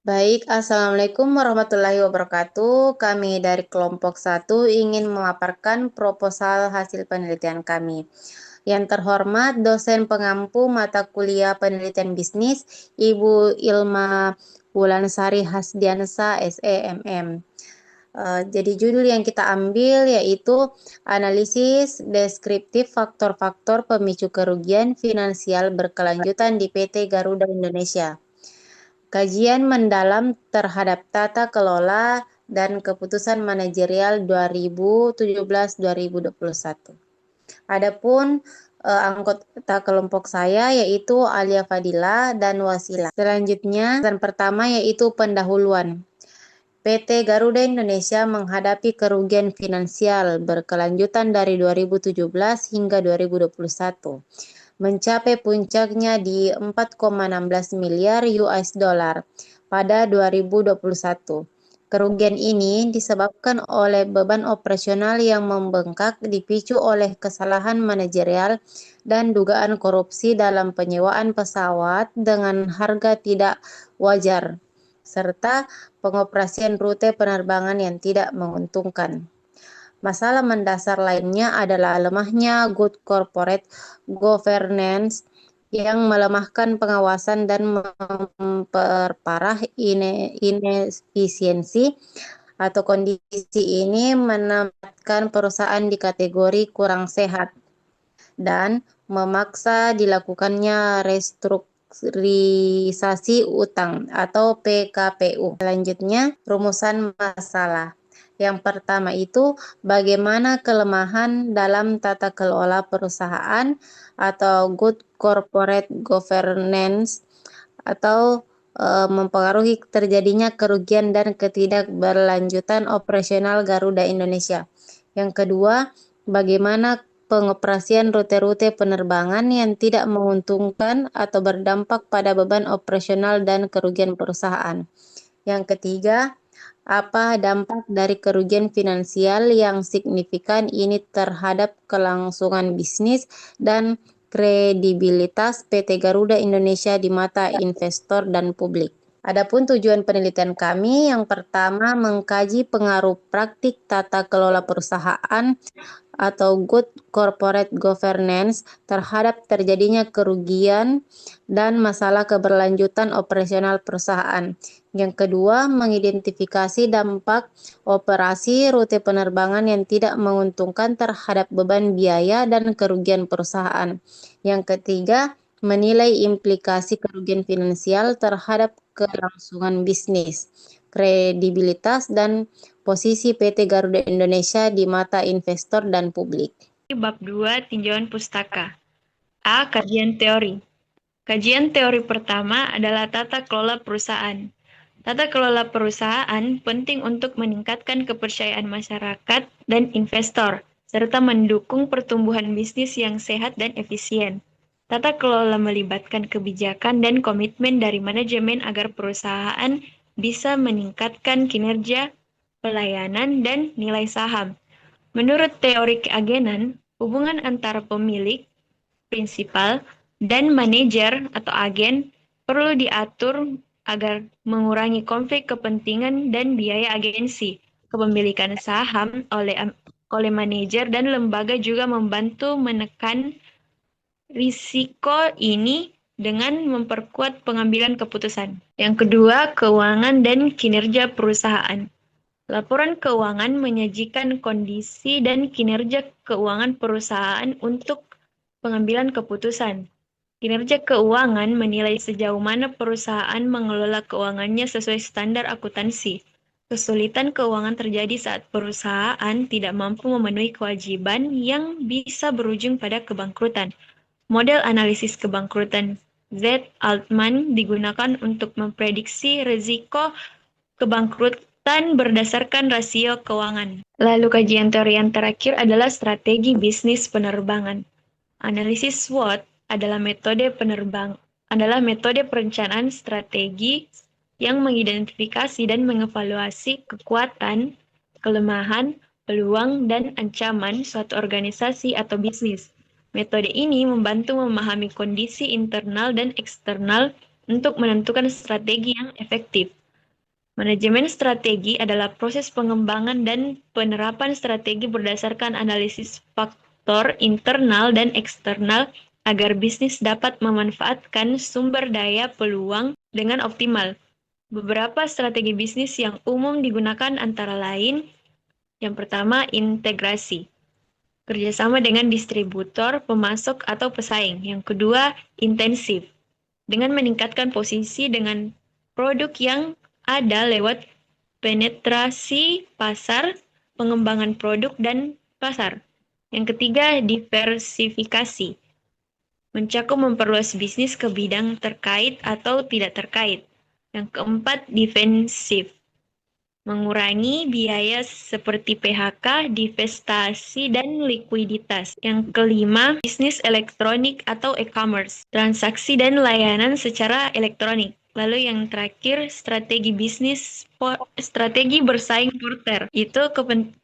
Baik, Assalamualaikum warahmatullahi wabarakatuh. Kami dari kelompok 1 ingin memaparkan proposal hasil penelitian kami. Yang terhormat dosen pengampu mata kuliah penelitian bisnis, Ibu Ilma Wulansari Hasdiansa, SEMM. Jadi judul yang kita ambil yaitu analisis deskriptif faktor-faktor pemicu kerugian finansial berkelanjutan di PT Garuda Indonesia. Kajian mendalam terhadap tata kelola dan keputusan manajerial 2017-2021. Adapun anggota kelompok saya yaitu Alia Fadila dan Wasila. Selanjutnya, dan pertama yaitu pendahuluan. PT Garuda Indonesia menghadapi kerugian finansial berkelanjutan dari 2017 hingga 2021 mencapai puncaknya di 4,16 miliar US dollar pada 2021. Kerugian ini disebabkan oleh beban operasional yang membengkak dipicu oleh kesalahan manajerial dan dugaan korupsi dalam penyewaan pesawat dengan harga tidak wajar, serta pengoperasian rute penerbangan yang tidak menguntungkan. Masalah mendasar lainnya adalah lemahnya good corporate governance yang melemahkan pengawasan dan memperparah inefisiensi atau kondisi ini menempatkan perusahaan di kategori kurang sehat dan memaksa dilakukannya restrukturisasi utang atau PKPU. Selanjutnya, rumusan masalah. Yang pertama itu bagaimana kelemahan dalam tata kelola perusahaan atau good corporate governance atau mempengaruhi terjadinya kerugian dan ketidakberlanjutan operasional Garuda Indonesia. Yang kedua, bagaimana pengoperasian rute-rute penerbangan yang tidak menguntungkan atau berdampak pada beban operasional dan kerugian perusahaan. Yang ketiga, apa dampak dari kerugian finansial yang signifikan ini terhadap kelangsungan bisnis dan kredibilitas PT Garuda Indonesia di mata investor dan publik. Adapun tujuan penelitian kami, yang pertama mengkaji pengaruh praktik tata kelola perusahaan atau good corporate governance terhadap terjadinya kerugian dan masalah keberlanjutan operasional perusahaan. Yang kedua, mengidentifikasi dampak operasi rute penerbangan yang tidak menguntungkan terhadap beban biaya dan kerugian perusahaan. Yang ketiga, menilai implikasi kerugian finansial terhadap kelangsungan bisnis, kredibilitas, dan posisi PT Garuda Indonesia di mata investor dan publik. Bab 2 Tinjauan Pustaka. A. Kajian teori. Kajian teori pertama adalah tata kelola perusahaan. Tata kelola perusahaan penting untuk meningkatkan kepercayaan masyarakat dan investor, serta mendukung pertumbuhan bisnis yang sehat dan efisien. Tata kelola melibatkan kebijakan dan komitmen dari manajemen agar perusahaan bisa meningkatkan kinerja, pelayanan, dan nilai saham. Menurut teori keagenan, hubungan antara pemilik, prinsipal, dan manajer atau agen perlu diatur agar mengurangi konflik kepentingan dan biaya agensi. Kepemilikan saham oleh manajer dan lembaga juga membantu menekan risiko ini dengan memperkuat pengambilan keputusan. Yang kedua, keuangan dan kinerja perusahaan. Laporan keuangan menyajikan kondisi dan kinerja keuangan perusahaan untuk pengambilan keputusan. Kinerja keuangan menilai sejauh mana perusahaan mengelola keuangannya sesuai standar akuntansi. Kesulitan keuangan terjadi saat perusahaan tidak mampu memenuhi kewajiban yang bisa berujung pada kebangkrutan. Model analisis kebangkrutan Z. Altman digunakan untuk memprediksi risiko kebangkrutan berdasarkan rasio keuangan. Lalu kajian teori yang terakhir adalah strategi bisnis penerbangan. Analisis SWOT adalah metode perencanaan strategi yang mengidentifikasi dan mengevaluasi kekuatan, kelemahan, peluang, dan ancaman suatu organisasi atau bisnis. Metode ini membantu memahami kondisi internal dan eksternal untuk menentukan strategi yang efektif. Manajemen strategi adalah proses pengembangan dan penerapan strategi berdasarkan analisis faktor internal dan eksternal agar bisnis dapat memanfaatkan sumber daya peluang dengan optimal. Beberapa strategi bisnis yang umum digunakan antara lain, yang pertama, integrasi. Kerjasama dengan distributor, pemasok, atau pesaing. Yang kedua, intensif. Dengan meningkatkan posisi dengan produk yang ada lewat penetrasi pasar, pengembangan produk dan pasar. Yang ketiga, diversifikasi. Mencakup memperluas bisnis ke bidang terkait atau tidak terkait. Yang keempat, defensif. Mengurangi biaya seperti PHK, divestasi, dan likuiditas. Yang kelima, bisnis elektronik atau e-commerce, transaksi dan layanan secara elektronik. Lalu yang terakhir, strategi bisnis, strategi bersaing porter, itu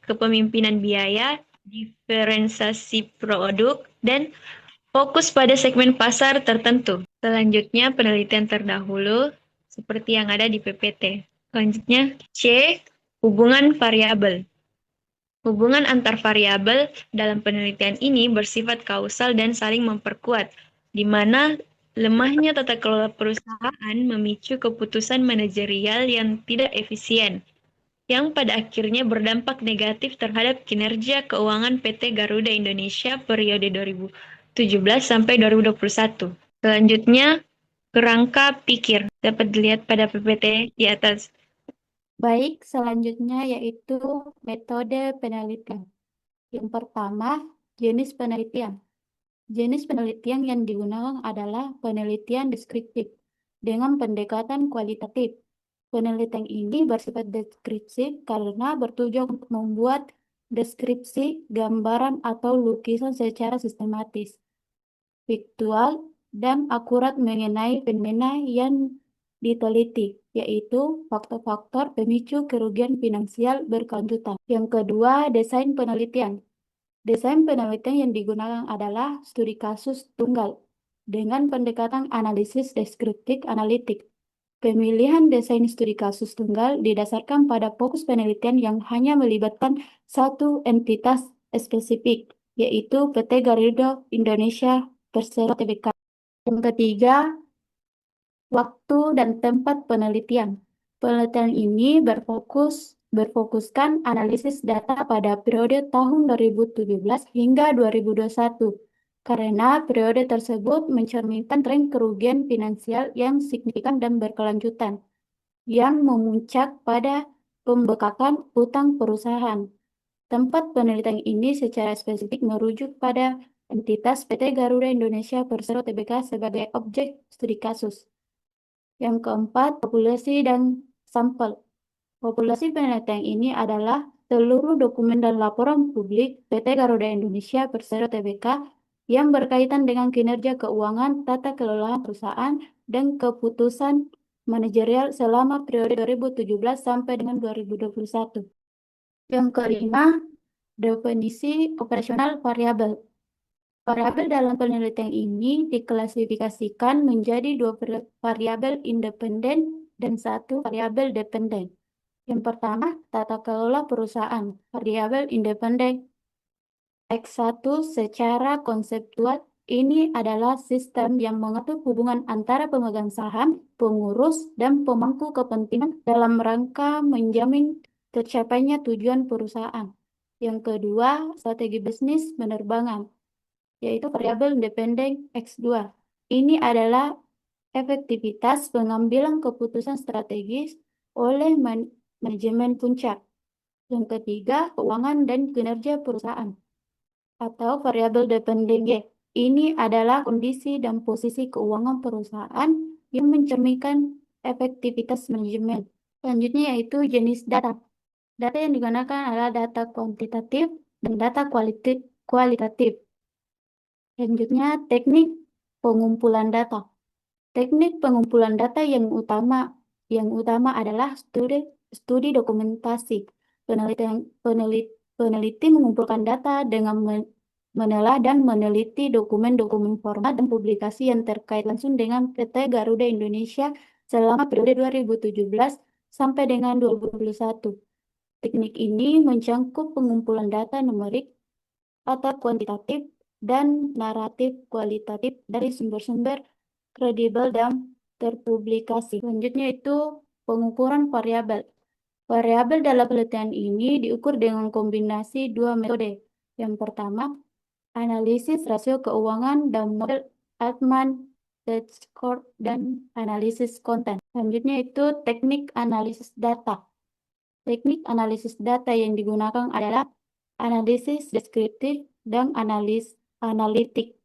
kepemimpinan biaya, diferensiasi produk, dan fokus pada segmen pasar tertentu. Selanjutnya, penelitian terdahulu, seperti yang ada di PPT. Selanjutnya, C. Hubungan variabel. Hubungan antar variabel dalam penelitian ini bersifat kausal dan saling memperkuat, di mana lemahnya tata kelola perusahaan memicu keputusan manajerial yang tidak efisien, yang pada akhirnya berdampak negatif terhadap kinerja keuangan PT Garuda Indonesia periode 2017 sampai 2021. Selanjutnya, kerangka pikir dapat dilihat pada PPT di atas. Baik, selanjutnya yaitu metode penelitian. Yang pertama, jenis penelitian. Jenis penelitian yang digunakan adalah penelitian deskriptif dengan pendekatan kualitatif. Penelitian ini bersifat deskriptif karena bertujuan untuk membuat deskripsi, gambaran, atau lukisan secara sistematis, faktual, dan akurat mengenai fenomena yang diteliti, yaitu faktor-faktor pemicu kerugian finansial berkelanjutan. Yang kedua, desain penelitian. Desain penelitian yang digunakan adalah studi kasus tunggal dengan pendekatan analisis deskriptif analitik. Pemilihan desain studi kasus tunggal didasarkan pada fokus penelitian yang hanya melibatkan satu entitas spesifik, yaitu PT Garuda Indonesia Persero Tbk. Yang ketiga, waktu dan tempat penelitian. Penelitian ini berfokuskan analisis data pada periode tahun 2017 hingga 2021, karena periode tersebut mencerminkan tren kerugian finansial yang signifikan dan berkelanjutan, yang memuncak pada pembekakan utang perusahaan. Tempat penelitian ini secara spesifik merujuk pada entitas PT Garuda Indonesia Persero Tbk sebagai objek studi kasus. Yang keempat, populasi dan sampel. Populasi penelitian ini adalah seluruh dokumen dan laporan publik PT Garuda Indonesia Persero Tbk yang berkaitan dengan kinerja keuangan, tata kelola perusahaan, dan keputusan manajerial selama periode 2017 sampai dengan 2021. Yang kelima, definisi operasional variabel. Variabel dalam penelitian ini diklasifikasikan menjadi dua variabel independen dan satu variabel dependen. Yang pertama, tata kelola perusahaan, variabel independen. X1 secara konseptual ini adalah sistem yang mengatur hubungan antara pemegang saham, pengurus, dan pemangku kepentingan dalam rangka menjamin tercapainya tujuan perusahaan. Yang kedua, strategi bisnis penerbangan, yaitu variabel independen X2. Ini adalah efektivitas pengambilan keputusan strategis oleh manajemen puncak. Yang ketiga, keuangan dan kinerja perusahaan, atau variabel dependen Y. Ini adalah kondisi dan posisi keuangan perusahaan yang mencerminkan efektivitas manajemen. Selanjutnya yaitu jenis data. Data yang digunakan adalah data kuantitatif dan data kualitatif. Selanjutnya, teknik pengumpulan data. Teknik pengumpulan data yang utama adalah studi dokumentasi. Peneliti mengumpulkan data dengan menelah dan meneliti dokumen-dokumen format dan publikasi yang terkait langsung dengan PT Garuda Indonesia selama periode 2017 sampai dengan 2021. Teknik ini mencangkup pengumpulan data numerik atau kuantitatif dan naratif kualitatif dari sumber-sumber kredibel dan terpublikasi. Selanjutnya itu pengukuran variabel. Variabel dalam penelitian ini diukur dengan kombinasi dua metode. Yang pertama, analisis rasio keuangan dan model Altman-Score dan analisis konten. Selanjutnya itu teknik analisis data. Teknik analisis data yang digunakan adalah analisis deskriptif dan analitik.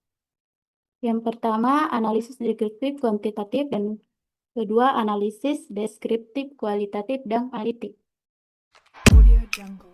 Yang pertama, analisis deskriptif kuantitatif dan kedua, analisis deskriptif kualitatif dan analitik. Audio Jungle.